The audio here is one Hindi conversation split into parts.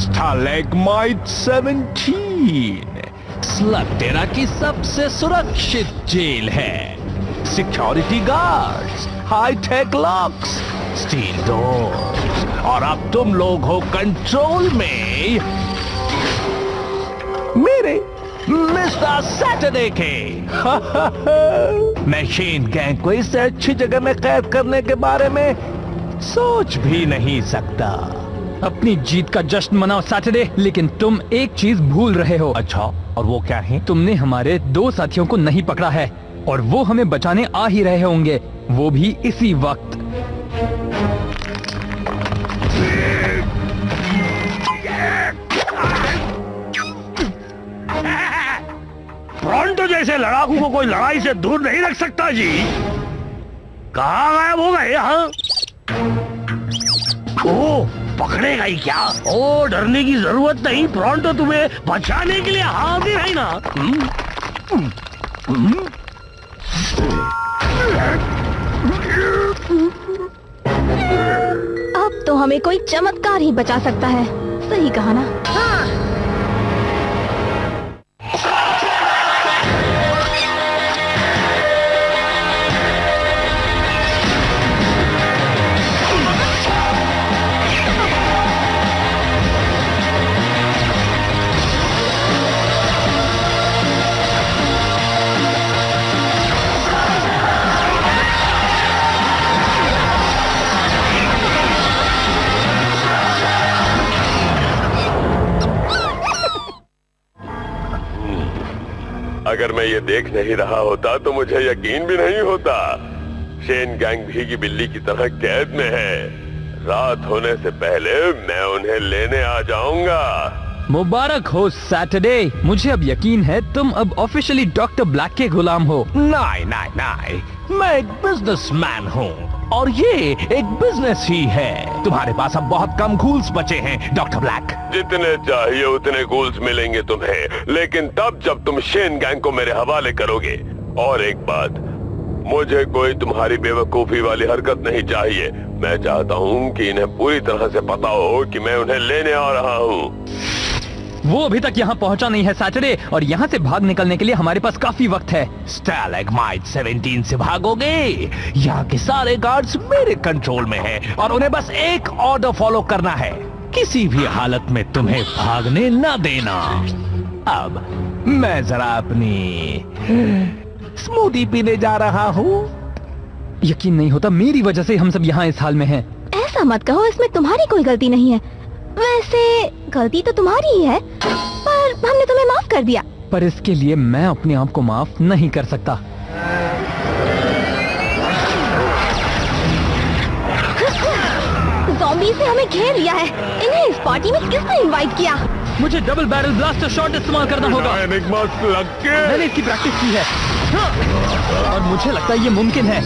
स्टालेगमाइट 17 स्लगटेरा की सबसे सुरक्षित जेल है। Security guards, high tech locks, steel doors, और अब तुम लोग हो कंट्रोल में मेरे मिस्टर सैटरडे के। मैं शेन गैंग को इससे अच्छी जगह में कैद करने के बारे में सोच भी नहीं सकता। अपनी जीत का जश्न मनाओ सैटरडे, लेकिन तुम एक चीज भूल रहे हो। अच्छा, और वो क्या है? तुमने हमारे 2 साथियों को नहीं पकड़ा है और वो हमें बचाने आ ही रहे होंगे, वो भी इसी वक्त। टोरंटो जैसे लड़ाकू को कोई लड़ाई से दूर नहीं रख सकता जी। कहाँ गायब हो गए? हाँ, ओ पकड़ेगा ही क्या? ओ डरने की जरूरत नहीं, टोरंटो तुम्हें बचाने के लिए हाजिर है ना। अब तो हमें कोई चमत्कार ही बचा सकता है। सही कहा ना? अगर मैं ये देख नहीं रहा होता तो मुझे यकीन भी नहीं होता। शेन गैंग भीगी बिल्ली की तरह कैद में है। रात होने से पहले मैं उन्हें लेने आ जाऊंगा। मुबारक हो सैटरडे, मुझे अब यकीन है तुम अब ऑफिशियली डॉक्टर ब्लैक के गुलाम हो। नहीं नहीं नहीं, मैं एक बिजनेसमैन हूँ और ये एक बिजनेस ही है। तुम्हारे पास अब बहुत कम गूल्स बचे हैं डॉक्टर ब्लैक। जितने चाहिए उतने गूल्स मिलेंगे तुम्हें, लेकिन तब जब तुम शेन गैंग को मेरे हवाले करोगे। और एक बात, मुझे कोई तुम्हारी बेवकूफी वाली हरकत नहीं चाहिए। मैं चाहता हूँ कि इन्हें पूरी तरह से पता हो कि मैं उन्हें लेने आ रहा हूँ। वो अभी तक यहाँ पहुँचा नहीं है सैटरडे, और यहाँ से भाग निकलने के लिए हमारे पास काफी वक्त है। स्टालेगमाइट 17 से भागोगे? यहाँ के सारे गार्ड्स मेरे कंट्रोल में हैं और उन्हें बस एक ऑर्डर फॉलो करना है, किसी भी हालत में तुम्हें भागने न देना। अब मैं जरा अपनी स्मूदी पीने जा रहा हूँ। यकीन नहीं होता, मेरी वजह से हम सब यहाँ इस हाल में हैं। ऐसा मत कहो, इसमें तुम्हारी कोई गलती नहीं है। वैसे गलती तो तुम्हारी ही है, पर हमने तुम्हें माफ कर दिया। पर इसके लिए मैं अपने आप को माफ नहीं कर सकता। ज़ॉम्बी से हमें घेर लिया है। इन्हें इस पार्टी में किसने इनवाइट किया? मुझे डबल बैरल ब्लास्टर शॉट इस्तेमाल करना होगा। मैंने इसकी प्रैक्टिस की है और मुझे लगता है ये मुमकिन है।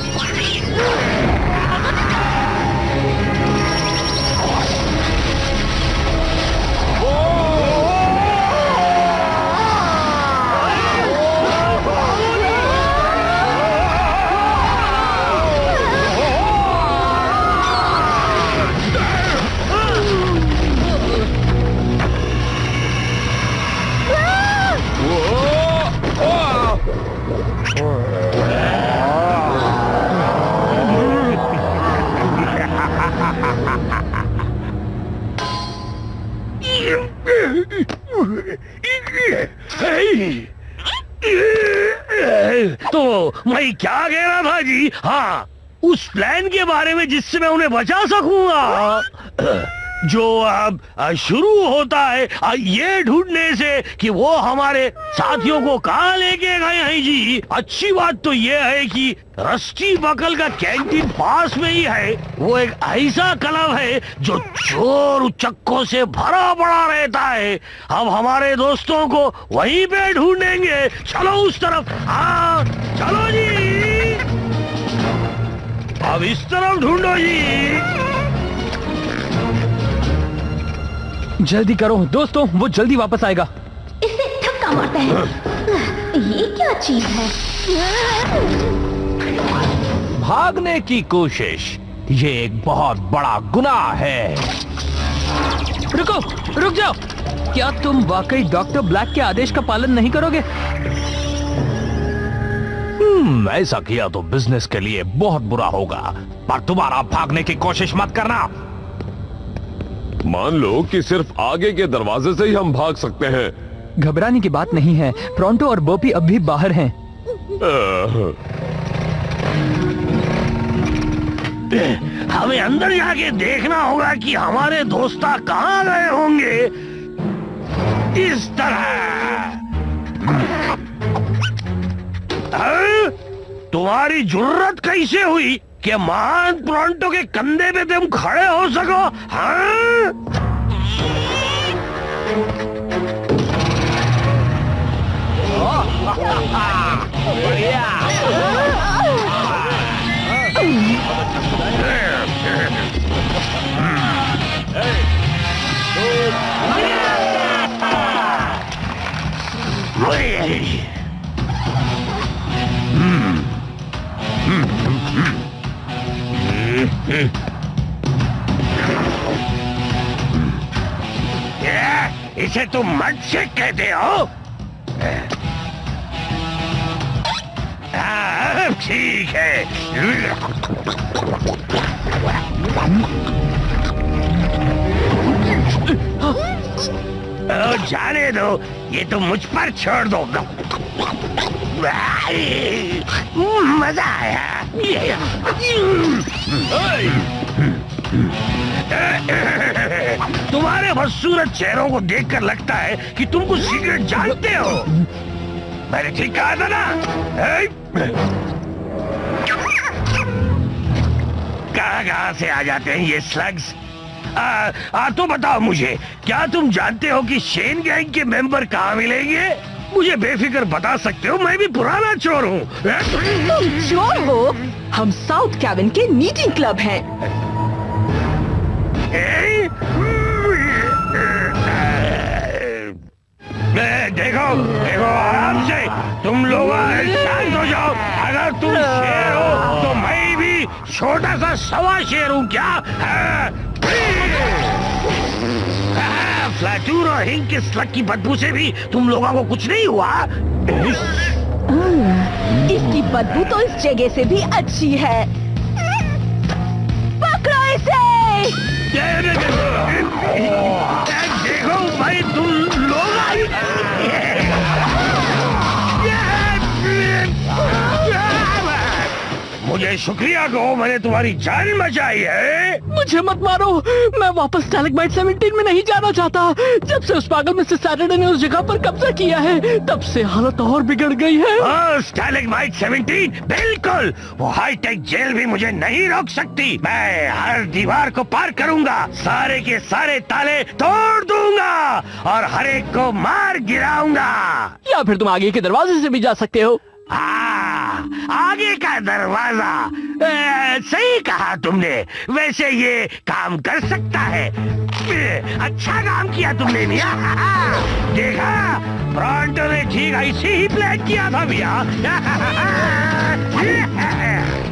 तो मैं क्या कह रहा था जी? हाँ, उस प्लान के बारे में जिससे मैं उन्हें बचा सकूंगा, जो अब शुरू होता है ये ढूंढने से कि वो हमारे साथियों को कहाँ लेके गए हैं जी। अच्छी बात तो ये है कि रस्टी बकल का कैंटीन पास में ही है। वो एक ऐसा क्लब है जो चोर उचक्कों से भरा पड़ा रहता है। अब हमारे दोस्तों को वहीं पे ढूंढेंगे। चलो उस तरफ। हाँ चलो जी, अब इस तरफ ढूंढो जी। जल्दी करो दोस्तों, वो जल्दी वापस आएगा। इसे धक्का मारते हैं। ये क्या चीज है? भागने की कोशिश, ये एक बहुत बड़ा गुनाह है। रुको रुक जाओ। क्या तुम वाकई डॉक्टर ब्लैक के आदेश का पालन नहीं करोगे? ऐसा किया तो बिजनेस के लिए बहुत बुरा होगा, पर दोबारा भागने की कोशिश मत करना। मान लो कि सिर्फ आगे के दरवाजे से ही हम भाग सकते हैं। घबराने की बात नहीं है, प्रोंटो और बोपी अब भी बाहर हैं। हमें अंदर जाके देखना होगा कि हमारे दोस्ता कहाँ गए होंगे। इस तरह तुम्हारी जुर्रत कैसे हुई कि महान प्रोंटो के कंधे पे तुम खड़े हो सको? हाँ? इसे तुम मत से कहते हो? ठीक है। जाने दो, ये तो मुझ पर छोड़ दो। मजा आया। तुम्हारे बदसूरत चेहरों को देखकर लगता है कि तुम कुछ सीक्रेट जानते हो। मैंने ठीक कहा था ना? कहाँ से आ जाते हैं ये स्लग्स? तो बताओ मुझे, क्या तुम जानते हो कि शेन गैंग के मेंबर कहाँ मिलेंगे? मुझे बेफिक्र बता सकते हो, मैं भी पुराना चोर हूँ। तुम चोर हो? हम साउथ कैबिन के मीटिंग क्लब हैं। देखो देखो, आराम से, तुम लोग शांत हो जाओ। अगर तुम शेर हो तो मैं भी छोटा सा सवा शेर हूँ क्या? फ्लैटूर और हिंग के स्लग की बदबू से भी तुम लोगों को कुछ नहीं हुआ? इसकी बदबू तो इस जगह से भी अच्छी है। पकड़ो इसे। देखो भाई, तुम लोग मुझे शुक्रिया कहो, मैंने तुम्हारी जान बचाई है। मुझे मत मारो, मैं वापस स्टैलेग्माइट 17 में नहीं जाना चाहता। जब से उस पागल मिस्टर सैटरडे ने उस जगह पर कब्जा किया है, तब से हालत और बिगड़ गई है। स्टैलेग्माइट 17, बिल्कुल। वो हाईटेक जेल भी मुझे नहीं रोक सकती। मैं हर दीवार को पार करूंगा, सारे के सारे ताले तोड़ दूंगा और हर एक को मार गिराऊंगा। या फिर तुम आगे के दरवाजे से भी जा सकते हो। आगे का दरवाजा? सही कहा तुमने। वैसे ये काम कर सकता है। अच्छा काम किया तुमने मियां। देखा, प्रोंटो ने ठीक ऐसे ही प्लान किया था भैया।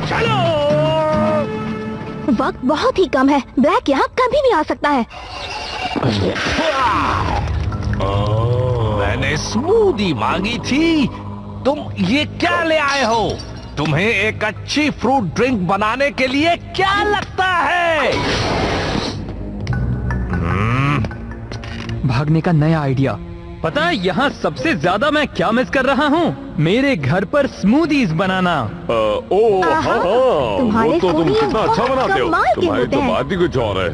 चलो। वक्त बहुत ही कम है, ब्लैक यहाँ कभी भी आ सकता है। मैंने स्मूदी मांगी थी, तुम ये क्या ले आए हो? तुम्हें एक अच्छी फ्रूट ड्रिंक बनाने के लिए क्या लगता है? भागने का नया आइडिया। पता है यहाँ सबसे ज्यादा मैं क्या मिस कर रहा हूँ? मेरे घर पर स्मूदीज बनाना। वो तो तुम कितना अच्छा बनाते हो। तुम्हारी तो बात ही कुछ और है।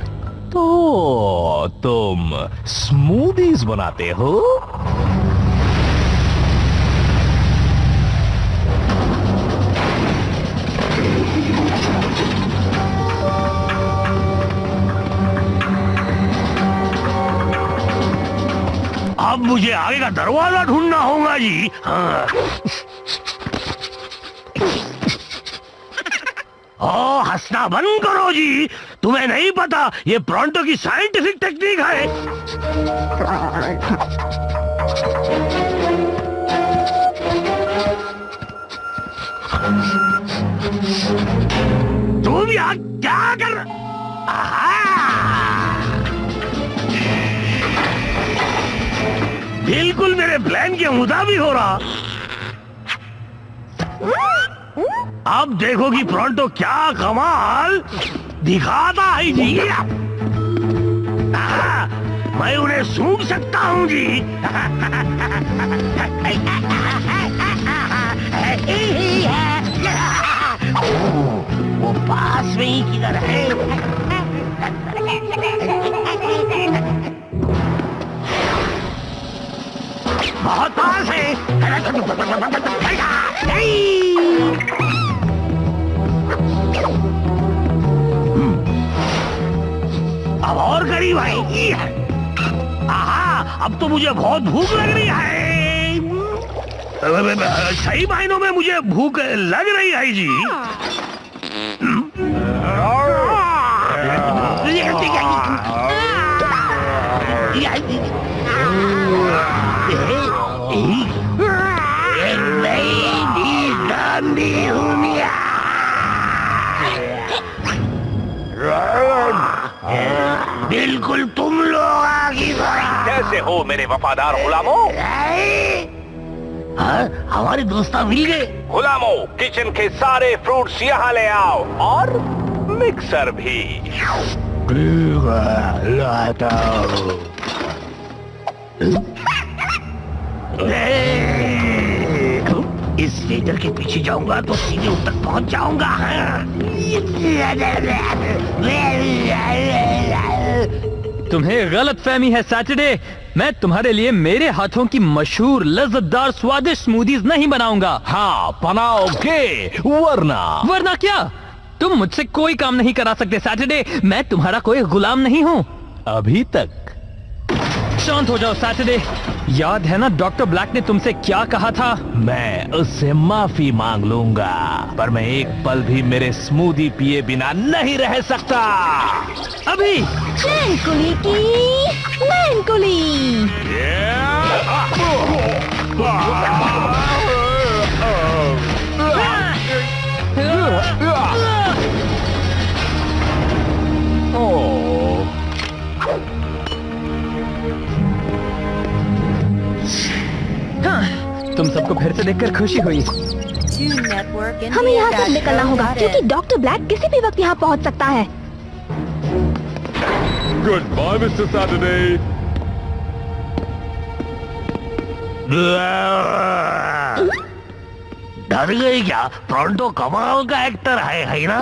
तो तुम स्मूदीज बनाते हो? अब मुझे आगे का दरवाजा ढूंढना होगा जी। हाँ। हंसना बंद करो जी। तुम्हें नहीं पता ये प्रोंटो की साइंटिफिक टेक्निक है। तुम यहाँ क्या कर? प्लान के मुताबिक हो रहा। अब देखोगी प्रोंटो क्या कमाल दिखाता है जी। मैं उन्हें सूंघ सकता हूँ जी। वो पास में ही किधर है? बहुत पास है। अब और करीब आएगी। आहा, अब तो मुझे बहुत भूख लग रही है। सही मायनों में मुझे भूख लग रही है जी। बिल्कुल तुम लोग की तरह। कैसे हो मेरे वफादार गुलामों? हमारे दोस्त मिल गए। गुलामों, किचन के सारे फ्रूट्स यहाँ ले आओ और मिक्सर भी। लाता हूँ। इस रेडर के पीछे जाऊंगा तो सीधे उन तक पहुंच जाऊंगा। तुम्हें गलत फहमी है सैटरडे। मैं तुम्हारे लिए मेरे हाथों की मशहूर लज्जतदार स्वादिष्ट स्मूदीज नहीं बनाऊंगा। हाँ, बनाओगे, वरना क्या? तुम मुझसे कोई काम नहीं करा सकते सैटरडे। मैं तुम्हारा कोई गुलाम नहीं हूँ। अभी तक। शांत हो जाओ सैटरडे। याद है ना डॉक्टर ब्लैक ने तुमसे क्या कहा था? मैं उससे माफी मांग लूंगा, पर मैं एक पल भी मेरे स्मूदी पिए बिना नहीं रह सकता। अभी मैनकुली की मैनकुली। तुम सबको फिर से देखकर खुशी हुई। हमें यहाँ से निकलना होगा क्योंकि डॉक्टर ब्लैक किसी भी वक्त यहाँ पहुँच सकता है। Goodbye, Mr. Saturday. डर गई क्या? प्रोंटो कमाल का एक्टर है ना?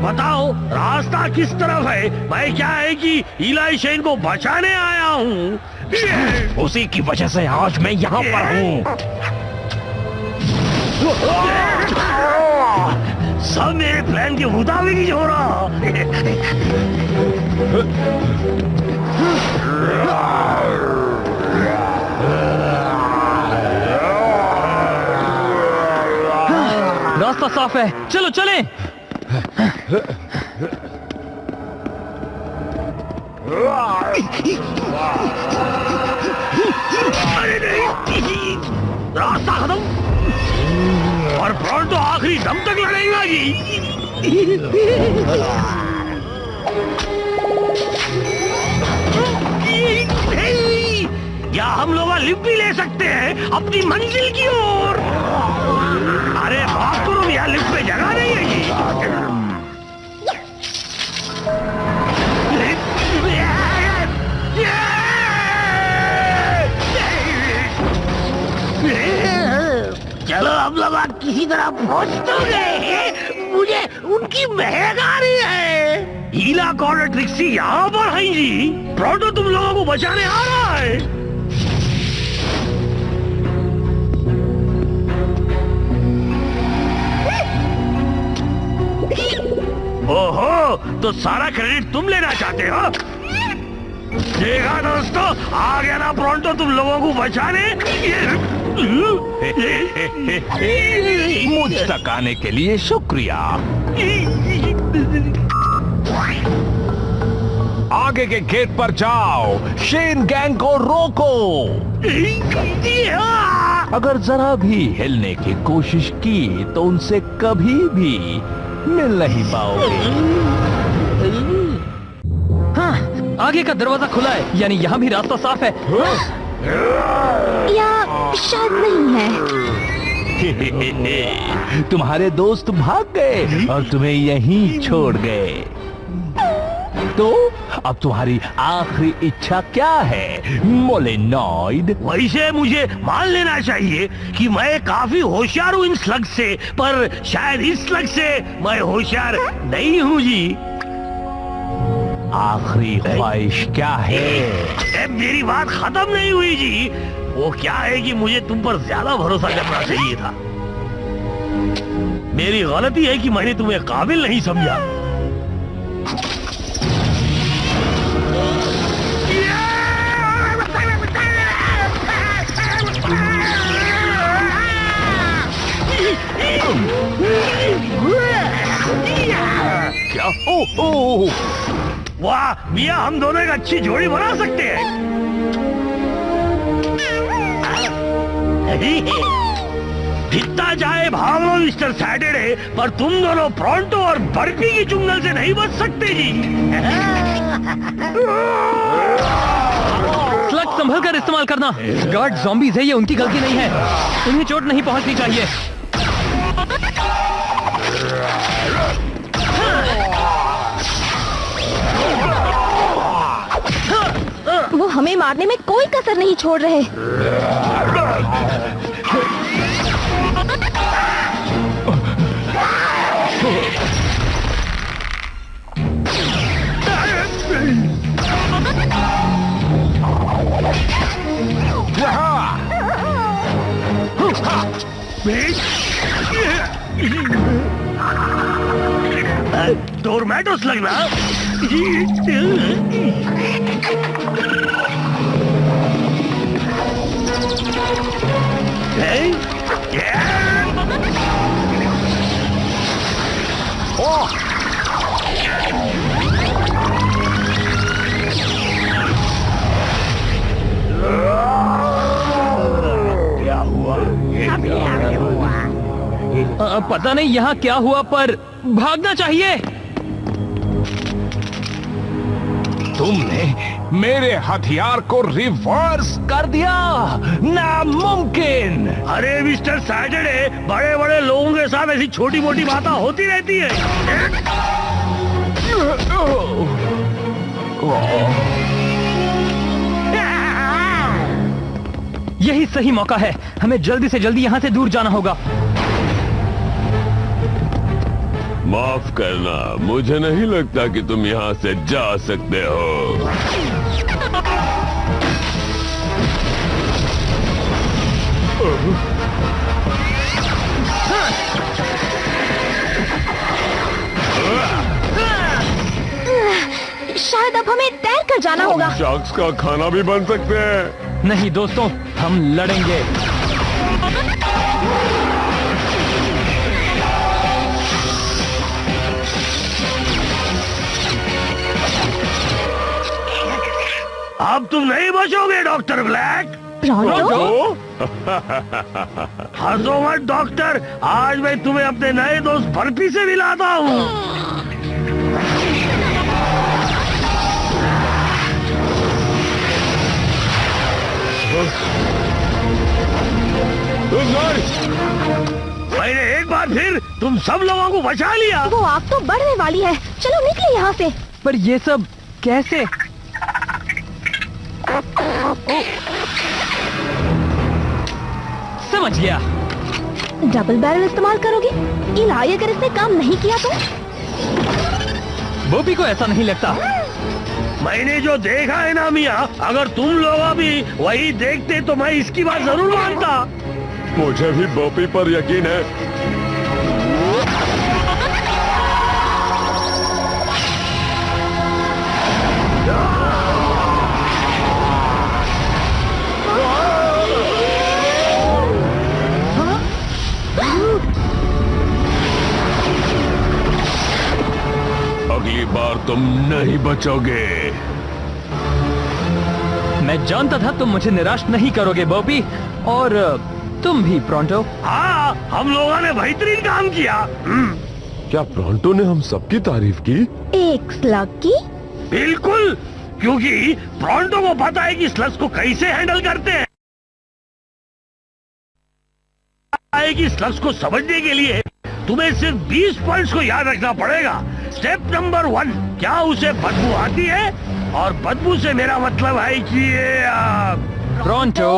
बताओ रास्ता किस तरफ है? मैं क्या है कि इलाई शेन को बचाने आया हूँ। उसी की वजह से आज मैं यहाँ पर हूँ। सब मेरे प्लान के मुताबिक ही हो रहा। रास्ता साफ है, चलो चलें। अरे नहीं, रास्ता खत्म और प्रोंटो आखिरी दम तक लड़ेगा जी। या हम लोग लिफ्ट भी ले सकते हैं अपनी मंजिल की ओर। अरे बात करो, यहाँ लिफ्ट पे जगह नहीं है जी। चलो हम लोग किसी तरह पहुंच तो गए। मुझे उनकी महक आ रही है। हीला कॉर्नर ट्रिक्सी यहाँ पर है जी। प्रोंटो तुम लोगों को बचाने आ रहा है। ओहो, तो सारा क्रेडिट तुम लेना चाहते हो? देखा दोस्तों, आ गया ना प्रोंटो तुम लोगों को बचाने। मुझ तक आने के लिए शुक्रिया। आगे आगे के गेट पर जाओ, शेन गैंग को रोको। अगर जरा भी हिलने की कोशिश की तो उनसे कभी भी मिल नहीं पाओगे। हाँ, आगे का दरवाजा खुला है, यानी यहाँ भी रास्ता साफ है। या शायद नहीं है। तुम्हारे दोस्त भाग गए और तुम्हें यहीं छोड़ गए। तो अब तुम्हारी आखिरी इच्छा क्या है मोलेनॉइड? वैसे मुझे मान लेना चाहिए कि मैं काफी होशियार हूँ इन स्लग से, पर शायद इस स्लग से मैं होशियार नहीं हूँ जी। आखिरी ख्वाहिश क्या है? मेरी बात खत्म नहीं हुई जी। वो क्या है कि मुझे तुम पर ज्यादा भरोसा करना चाहिए था। मेरी गलती है कि मैंने तुम्हें काबिल नहीं समझा। क्या? ओह वाह मियाँ, हम दोनों एक अच्छी जोड़ी बना सकते हैं। जितना चाहे भाग लो मिस्टर सैटरडे, पर तुम दोनों प्रोंटो और बर्फी की चुंगल से नहीं बच सकते जी। स्लग संभल कर इस्तेमाल करना। गार्ड ज़ॉम्बीज़ है, ये उनकी गलती नहीं है। उन्हें चोट नहीं पहुंचनी चाहिए। वो हमें मारने में कोई कसर नहीं छोड़ रहे। टोरमेटोस लगना। पता नहीं यहाँ क्या हुआ, पर भागना चाहिए। तुमने मेरे हथियार को रिवर्स कर दिया। नामुमकिन। अरे मिस्टर सैटरडे, बड़े बड़े लोगों के साथ ऐसी छोटी मोटी बातें होती रहती है। यही सही मौका है। हमें जल्दी से जल्दी यहाँ से दूर जाना होगा। माफ करना, मुझे नहीं लगता कि तुम यहाँ से जा सकते हो। शायद अब हमें तैर कर जाना होगा। शार्क्स का खाना भी बन सकते हैं। नहीं दोस्तों, हम लड़ेंगे। अब तुम नहीं बचोगे डॉक्टर ब्लैक। प्रोंटो? हंसो मत डॉक्टर, आज मैं तुम्हें अपने नए दोस्त बर्फी से मिलाता हूँ। मैंने एक बार फिर तुम सब लोगों को बचा लिया। वो आग तो बढ़ने वाली है। चलो निकले यहाँ से। पर ये सब कैसे? समझ गया। डबल बैरल इस्तेमाल करोगे? इलाही, अगर इसने काम नहीं किया तो? बोबी को ऐसा नहीं लगता। मैंने जो देखा है ना मियाँ, अगर तुम लोग भी वही देखते तो मैं इसकी बात जरूर मानता। मुझे भी बॉपी पर यकीन है। अगली बार तुम नहीं बचोगे। मैं जानता था तुम मुझे निराश नहीं करोगे बॉबी, और तुम भी प्रोंटो। हाँ, हम लोगों ने बेहतरीन काम किया। क्या प्रोंटो ने हम सबकी तारीफ की? एक स्लग की? बिल्कुल, क्योंकि प्रोंटो को पता है कि स्लग्स को कैसे हैंडल करते हैं। कि स्लग्स को समझने के लिए तुम्हें सिर्फ 20 पॉइंट्स को याद रखना पड़ेगा। स्टेप नंबर 1, क्या उसे बदबू आती है? और बदबू से मेरा मतलब है कि ये प्रोंटो